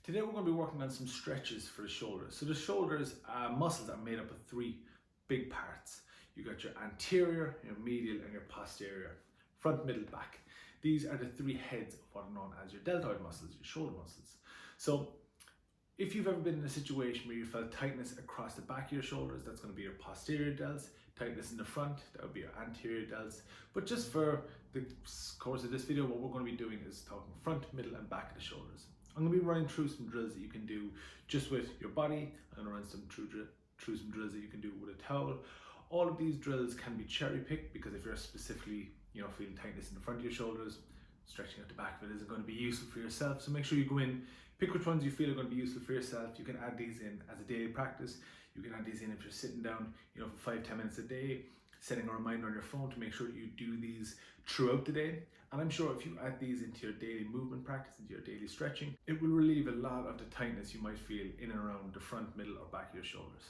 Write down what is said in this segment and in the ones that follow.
Today we're going to be working on some stretches for the shoulders. So the shoulders muscles are made up of three big parts. You got your anterior, your medial and your posterior, front, middle, back. These are the three heads of what are known as your deltoid muscles, your shoulder muscles. So if you've ever been in a situation where you felt tightness across the back of your shoulders, that's going to be your posterior delts. Tightness in the front, that would be your anterior delts. But just for the course of this video, what we're going to be doing is talking front, middle and back of the shoulders. I'm going to be running through some drills that you can do just with your body. I'm going to run through some drills that you can do with a towel. All of these drills can be cherry picked because if you're specifically feeling tightness in the front of your shoulders, stretching out the back of it isn't going to be useful for yourself. So make sure you go in, pick which ones you feel are going to be useful for yourself. You can add these in as a daily practice. You can add these in if you're sitting down for 5-10 minutes a day, setting a reminder on your phone to make sure you do these throughout the day. And I'm sure if you add these into your daily movement practice, into your daily stretching, it will relieve a lot of the tightness you might feel in and around the front, middle or back of your shoulders.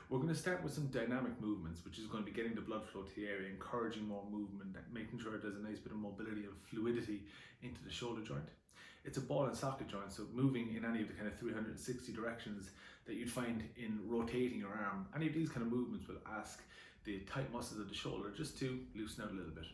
We're going to start with some dynamic movements, which is going to be getting the blood flow to the area, encouraging more movement, making sure there's a nice bit of mobility and fluidity into the shoulder joint. It's a ball and socket joint, so moving in any of the kind of 360 directions that you'd find in rotating your arm, any of these kind of movements will ask the tight muscles of the shoulder just to loosen out a little bit.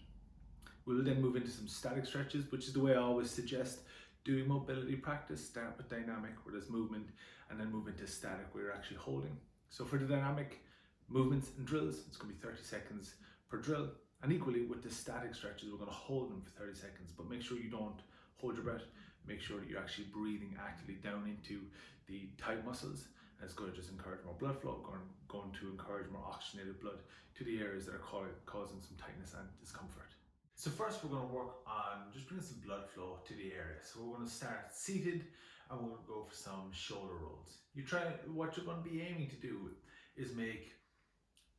We'll then move into some static stretches, which is the way I always suggest doing mobility practice. Start with dynamic where there's movement and then move into static where you're actually holding. So for the dynamic movements and drills, it's going to be 30 seconds per drill. And equally with the static stretches, we're going to hold them for 30 seconds, but make sure you don't hold your breath. Make sure that you're actually breathing actively down into the tight muscles. And it's going to just encourage more blood flow, going to encourage more oxygenated blood to the areas that are causing some tightness and discomfort. So first we're going to work on just bringing some blood flow to the area. So we're going to start seated and we're going to go for some shoulder rolls. What you're going to be aiming to do is make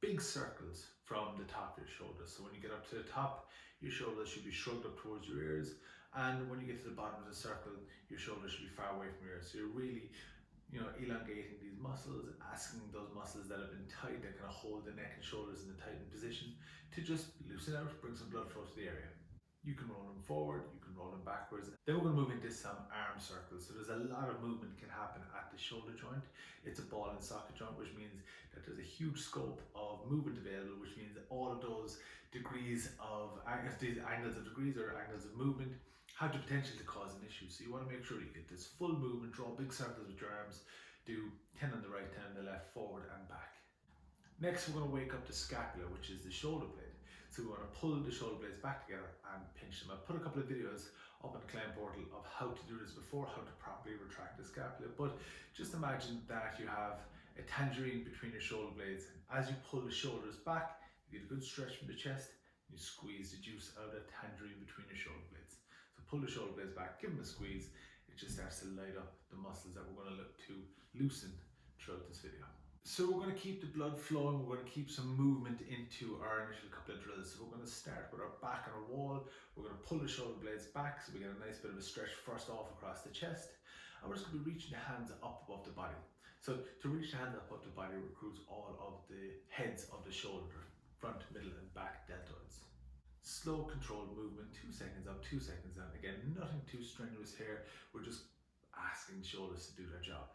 big circles from the top of your shoulders. So when you get up to the top, your shoulders should be shrugged up towards your ears. And when you get to the bottom of the circle, your shoulders should be far away from your ears. So you're really elongating these muscles, asking those muscles that have been tight, that kind of hold the neck and shoulders in a tightened position, to just loosen out, bring some blood flow to the area. You can roll them forward, you can roll them backwards. Then we're going to move into some arm circles. So there's a lot of movement can happen at the shoulder joint. It's a ball and socket joint, which means that there's a huge scope of movement available, which means that all of those degrees of angles of degrees or angles of movement have the potential to cause an issue. So you want to make sure you get this full movement, draw big circles with your arms, do 10 on the right, 10 on the left, forward and back. Next, we're going to wake up the scapula, which is the shoulder blade. So we want to pull the shoulder blades back together and pinch them. I've put a couple of videos up on the Climb portal of how to do this before, how to properly retract the scapula. But just imagine that you have a tangerine between your shoulder blades. As you pull the shoulders back, you get a good stretch from the chest, and you squeeze the juice out of that tangerine between your shoulder blades. So pull the shoulder blades back, give them a squeeze. It just starts to light up the muscles that we're going to look to loosen throughout this video. So we're going to keep the blood flowing, we're going to keep some movement into our initial couple of drills. So we're going to start with our back on our wall. We're going to pull the shoulder blades back so we get a nice bit of a stretch first off across the chest. And we're just going to be reaching the hands up above the body. So to reach the hands up above the body recruits all of the heads of the shoulder, front, middle and back deltoids. Slow controlled movement, 2 seconds up, 2 seconds down. Again, nothing too strenuous here. We're just asking the shoulders to do their job.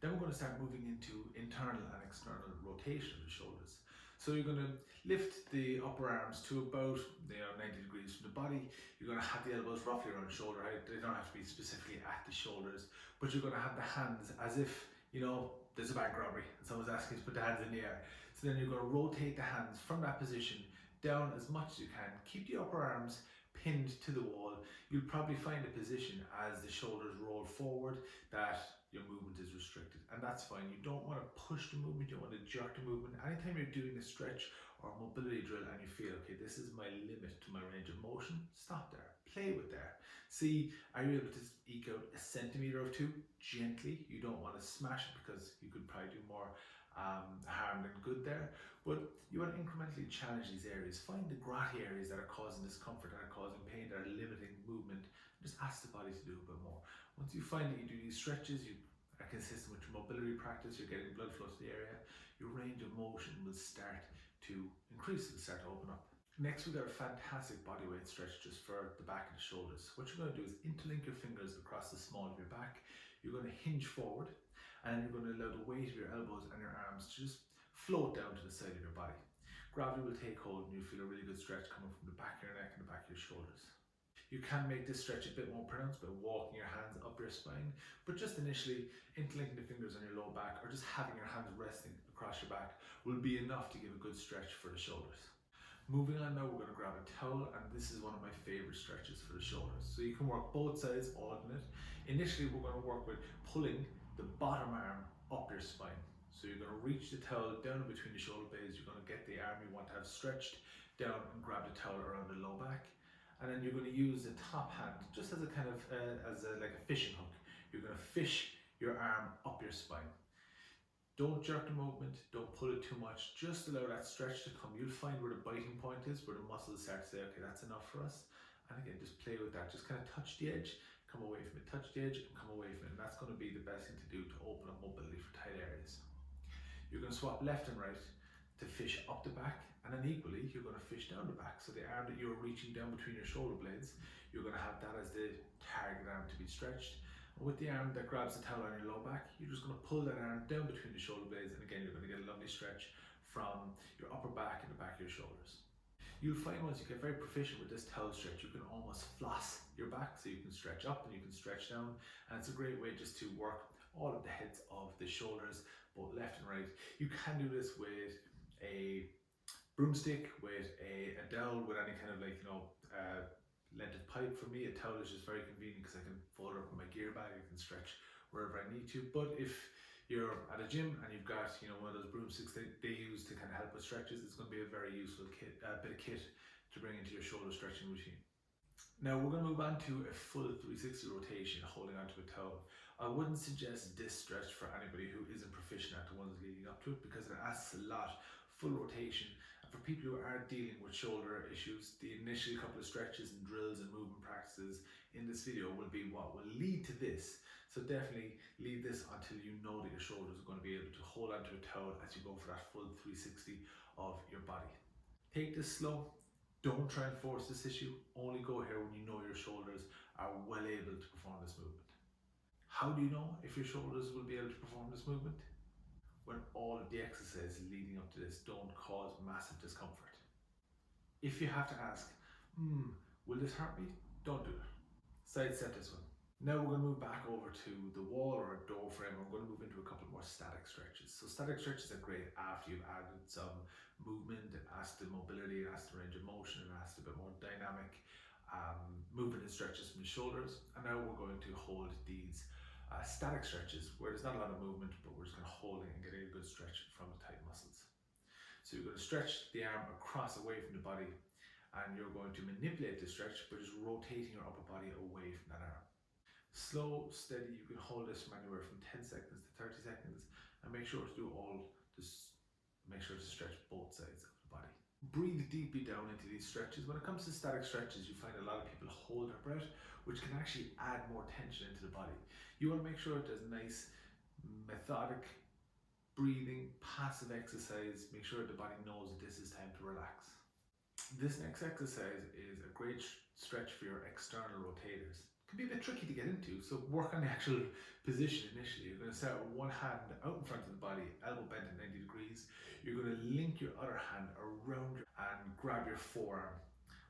Then we're going to start moving into internal and external rotation of the shoulders. So you're going to lift the upper arms to about 90 degrees from the body. You're going to have the elbows roughly around shoulder height. They don't have to be specifically at the shoulders, but you're going to have the hands as if there's a bank robbery and someone's asking you to put the hands in the air. So then you're going to rotate the hands from that position down as much as you can. Keep the upper arms pinned to the wall. You'll probably find a position as the shoulders roll forward that your movement is restricted, and that's fine. You don't want to push the movement, you don't want to jerk the movement. Anytime you're doing a stretch or a mobility drill and you feel, okay, this is my limit to my range of motion, stop there, play with there. See, are you able to eke out a centimeter or two gently? You don't want to smash it because you could probably do more harm than good there, but you want to incrementally challenge these areas. Find the grotty areas that are causing discomfort, that are causing pain, that are limiting movement. Just ask the body to do a bit more. Once you find that you do these stretches, you are consistent with your mobility practice, you're getting blood flow to the area, your range of motion will start to increase, it'll start to open up. Next, we've got a fantastic bodyweight stretch just for the back of the shoulders. What you're going to do is interlink your fingers across the small of your back. you're going to hinge forward, and you're going to allow the weight of your elbows and your arms to just float down to the side of your body. Gravity will take hold and you'll feel a really good stretch coming from the back of your neck and the back of your shoulders. You can make this stretch a bit more pronounced by walking your hands up your spine, but just initially interlinking the fingers on your low back or just having your hands resting across your back will be enough to give a good stretch for the shoulders. Moving on now, we're going to grab a towel, and this is one of my favorite stretches for the shoulders. So you can work both sides alternate. Initially, we're going to work with pulling the bottom arm up your spine. So you're going to reach the towel down between the shoulder blades. You're going to get the arm you want to have stretched down and grab the towel around the low back. And then you're going to use the top hand just as a kind of like a fishing hook. You're going to fish your arm up your spine. Don't jerk the movement, don't pull it too much, just allow that stretch to come. You'll find where the biting point is, where the muscles start to say, okay, that's enough for us. And again, just play with that. Just kind of touch the edge, come away from it, touch the edge, and come away from it. And that's going to be the best thing to do to open up mobility for tight areas. You're going to swap left and right to fish up the back, and then equally, you're going to fish down the back. So the arm that you're reaching down between your shoulder blades, you're going to have that as the target arm to be stretched. With the arm that grabs the towel on your low back, you're just going to pull that arm down between the shoulder blades, and again, you're going to get a lovely stretch from your upper back and the back of your shoulders. You'll find once you get very proficient with this towel stretch, you can almost floss your back, so you can stretch up and you can stretch down, and it's a great way just to work all of the heads of the shoulders, both left and right. You can do this with a broomstick, with a dowel, with any kind of length of pipe. For me, a towel is just very convenient because I can fold it up in my gear bag. I can stretch wherever I need to. But if you're at a gym and you've got one of those broomsticks they use to kind of help with stretches, it's going to be a very useful bit of kit to bring into your shoulder stretching routine. Now we're going to move on to a full 360 rotation holding onto a towel. I wouldn't suggest this stretch for anybody who isn't proficient at the ones leading up to it, because it asks a lot. Full rotation. And for people who are dealing with shoulder issues, the initial couple of stretches and drills and movement practices in this video will be what will lead to this. So definitely leave this until you know that your shoulders are going to be able to hold onto a towel as you go for that full 360 of your body. Take this slow. Don't try and force this issue. Only go here when you know your shoulders are well able to perform this movement. How do you know if your shoulders will be able to perform this movement? When all of the exercises leading up to this don't cause massive discomfort. If you have to ask, will this hurt me? Don't do it. Sidestep this one. Now we're going to move back over to the wall or a door frame. We're going to move into a couple more static stretches. So static stretches are great after you've added some movement, it adds to mobility, it adds to range of motion, it adds to a bit more dynamic movement and stretches from the shoulders. And now we're going to hold these static stretches where there's not a lot of movement, but we're just going to hold it and get a good stretch from the tight muscles. So you're going to stretch the arm across away from the body, and you're going to manipulate the stretch by just rotating your upper body away from that arm. Slow, steady. You can hold this from anywhere from 10 seconds to 30 seconds, and make sure to do make sure to stretch both sides of the body. Breathe deeply down into these stretches. When it comes to static stretches, you find a lot of people hold their breath, which can actually add more tension into the body. You want to make sure there's nice, methodic breathing, passive exercise. Make sure the body knows that this is time to relax. This next exercise is a great stretch for your external rotators. It can be a bit tricky to get into, so work on the actual position initially. You're going to start with one hand out in front of the body, elbow bent at 90 degrees. You're going to link your other hand around and grab your forearm,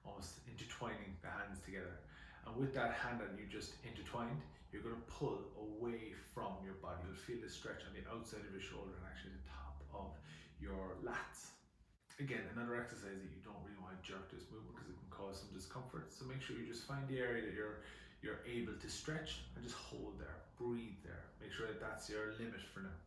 almost intertwining the hands together. And with that hand that you just intertwined, you're going to pull away from your body. You'll feel the stretch on the outside of your shoulder and actually the top of your lats. Again, another exercise that you don't really want to jerk this movement because it can cause some discomfort. So make sure you just find the area that you're able to stretch and just hold there, breathe there. Make sure that that's your limit for now.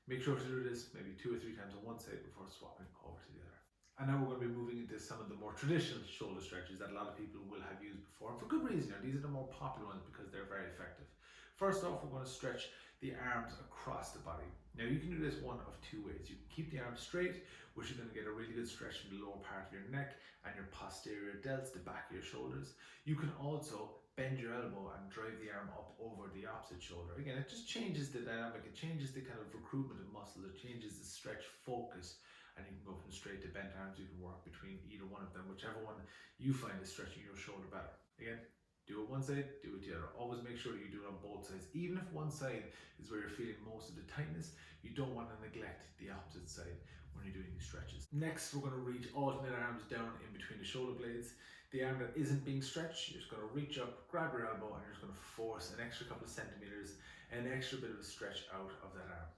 Make sure to do this maybe 2 or 3 times on one side before swapping over to the other. And now we're going to be moving into some of the more traditional shoulder stretches that a lot of people will have used before. And for good reason, these are the more popular ones because they're very effective. First off, we're going to stretch the arms across the body. Now you can do this one of 2 ways. You can keep the arms straight, which is going to get a really good stretch from the lower part of your neck and your posterior delts, the back of your shoulders. You can also bend your elbow and drive the arm up over the opposite shoulder. Again, it just changes the dynamic, it changes the kind of recruitment of muscle, it changes the stretch focus, and you can go from straight to bent arms. You can work between either one of them, whichever one you find is stretching your shoulder better. Again, Do it one side, do it the other. Always make sure you do it on both sides. Even if one side is where you're feeling most of the tightness, you don't want to neglect the opposite side when you're doing these stretches. Next, we're going to reach alternate arms down in between the shoulder blades. The arm that isn't being stretched, you're just going to reach up, grab your elbow, and you're just going to force an extra couple of centimeters, an extra bit of a stretch out of that arm.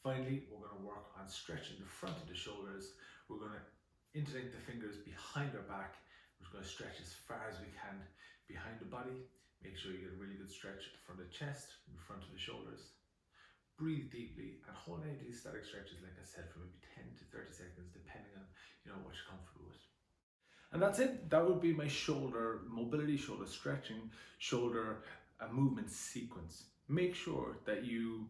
Finally, we're going to work on stretching the front of the shoulders. We're going to interlink the fingers behind our back. We're just going to stretch as far as we can behind the body. Make sure you get a really good stretch from the chest, in front of the shoulders. Breathe deeply and hold any of these static stretches, like I said, for maybe 10 to 30 seconds, depending on what you're comfortable with. And that's it. That would be my shoulder mobility, shoulder stretching, shoulder movement sequence. Make sure that you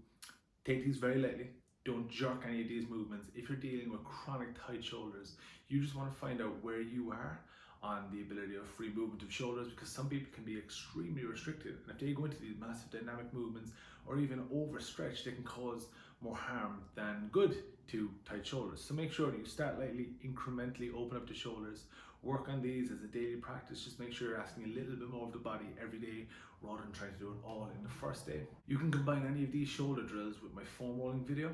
take these very lightly. Don't jerk any of these movements. If you're dealing with chronic tight shoulders, you just want to find out where you are on the ability of free movement of shoulders, because some people can be extremely restricted, and if they go into these massive dynamic movements or even overstretch, they can cause more harm than good to tight shoulders. So make sure that you start lightly, incrementally open up the shoulders, work on these as a daily practice. Just make sure you're asking a little bit more of the body every day rather than trying to do it all in the first day. You can combine any of these shoulder drills with my foam rolling video,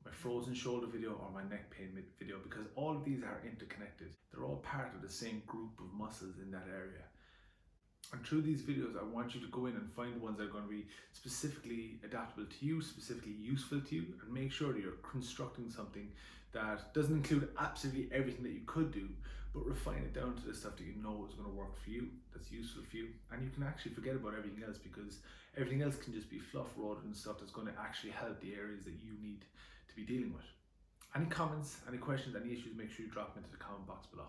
my frozen shoulder video, or my neck pain video, because all of these are interconnected. They're all part of the same group of muscles in that area. And through these videos, I want you to go in and find the ones that are going to be specifically adaptable to you, specifically useful to you, and make sure that you're constructing something that doesn't include absolutely everything that you could do, but refine it down to the stuff that you know is going to work for you, that's useful for you, and you can actually forget about everything else, because everything else can just be fluff rather than stuff that's going to actually help the areas that you need to be dealing with. Any comments, any questions, any issues, make sure you drop them into the comment box below.